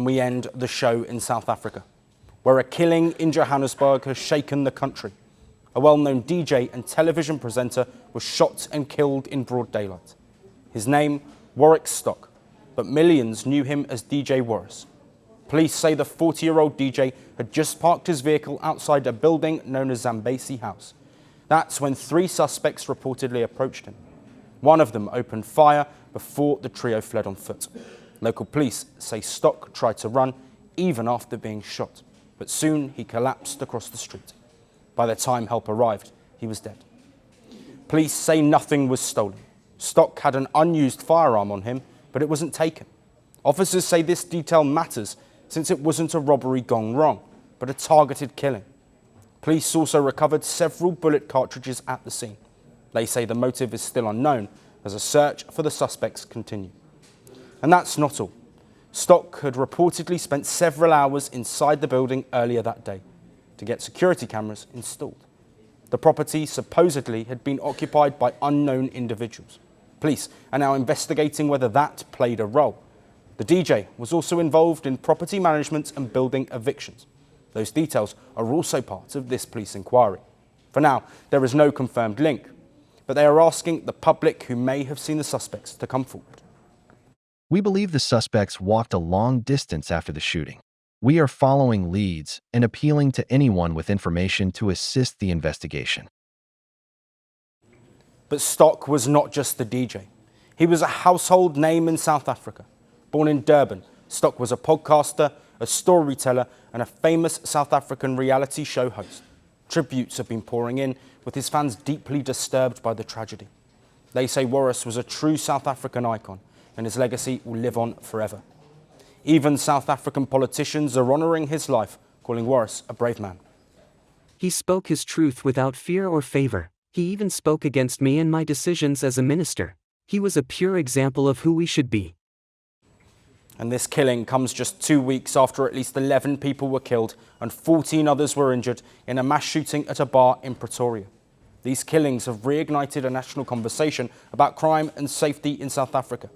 and we end the show in South Africa, where a killing in Johannesburg has shaken the country. A well-known DJ and television presenter was shot and killed in broad daylight. His name, Warrick Stock, but millions knew him as DJ Warras. Police say the 40-year-old DJ had just parked his vehicle outside a building known as Zambesi House. That's when 3 suspects reportedly approached him. One of them opened fire before the trio fled on foot. Local police say Stock tried to run even after being shot, but soon he collapsed across the street. By the time help arrived, he was dead. Police say nothing was stolen. Stock had an unused firearm on him, but it wasn't taken. Officers say this detail matters since it wasn't a robbery gone wrong, but a targeted killing. Police also recovered several bullet cartridges at the scene. They say the motive is still unknown as a search for the suspects continue. And that's not all. Stock had reportedly spent several hours inside the building earlier that day to get security cameras installed. The property supposedly had been occupied by unknown individuals. Police are now investigating whether that played a role. The DJ was also involved in property management and building evictions. Those details are also part of this police inquiry. For now, there is no confirmed link, but they are asking the public who may have seen the suspects to come forward. We believe the suspects walked a long distance after the shooting. We are following leads and appealing to anyone with information to assist the investigation. But Stock was not just the DJ. He was a household name in South Africa. Born in Durban, Stock was a podcaster, a storyteller, and a famous South African reality show host. Tributes have been pouring in, with his fans deeply disturbed by the tragedy. They say Warras was a true South African icon, and his legacy will live on forever. Even South African politicians are honouring his life, calling Warras a brave man. He spoke his truth without fear or favour. He even spoke against me and my decisions as a minister. He was a pure example of who we should be. And this killing comes just 2 weeks after at least 11 people were killed and 14 others were injured in a mass shooting at a bar in Pretoria. These killings have reignited a national conversation about crime and safety in South Africa.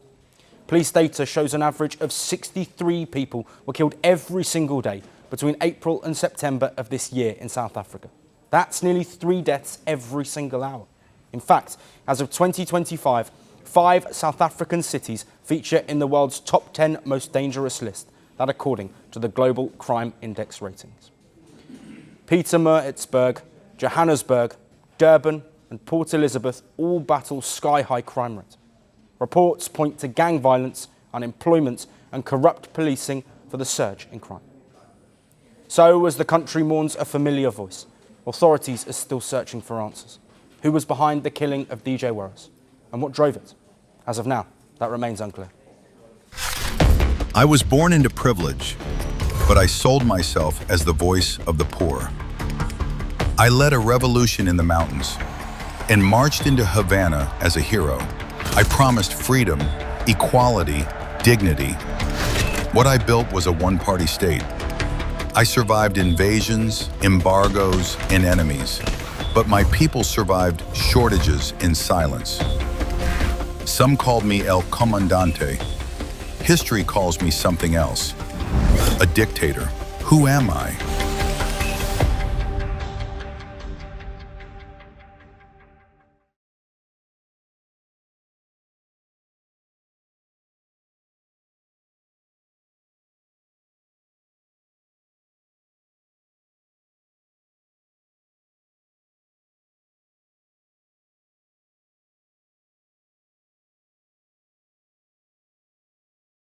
Police data shows an average of 63 people were killed every single day between April and September of this year in South Africa. That's nearly 3 deaths every single hour. In fact, as of 2025, 5 South African cities feature in the world's top 10 most dangerous list, that according to the Global Crime Index ratings. Pietermaritzburg, Johannesburg, Durban and Port Elizabeth all battle sky-high crime rates. Reports point to gang violence, unemployment and corrupt policing for the surge in crime. So as the country mourns a familiar voice, authorities are still searching for answers. Who was behind the killing of DJ Warras and what drove it? As of now, that remains unclear. I was born into privilege, but I sold myself as the voice of the poor. I led a revolution in the mountains and marched into Havana as a hero. I promised freedom, equality, dignity. What I built was a one-party state. I survived invasions, embargoes, and enemies, but my people survived shortages in silence. Some called me El Comandante. History calls me something else. A dictator. Who am I?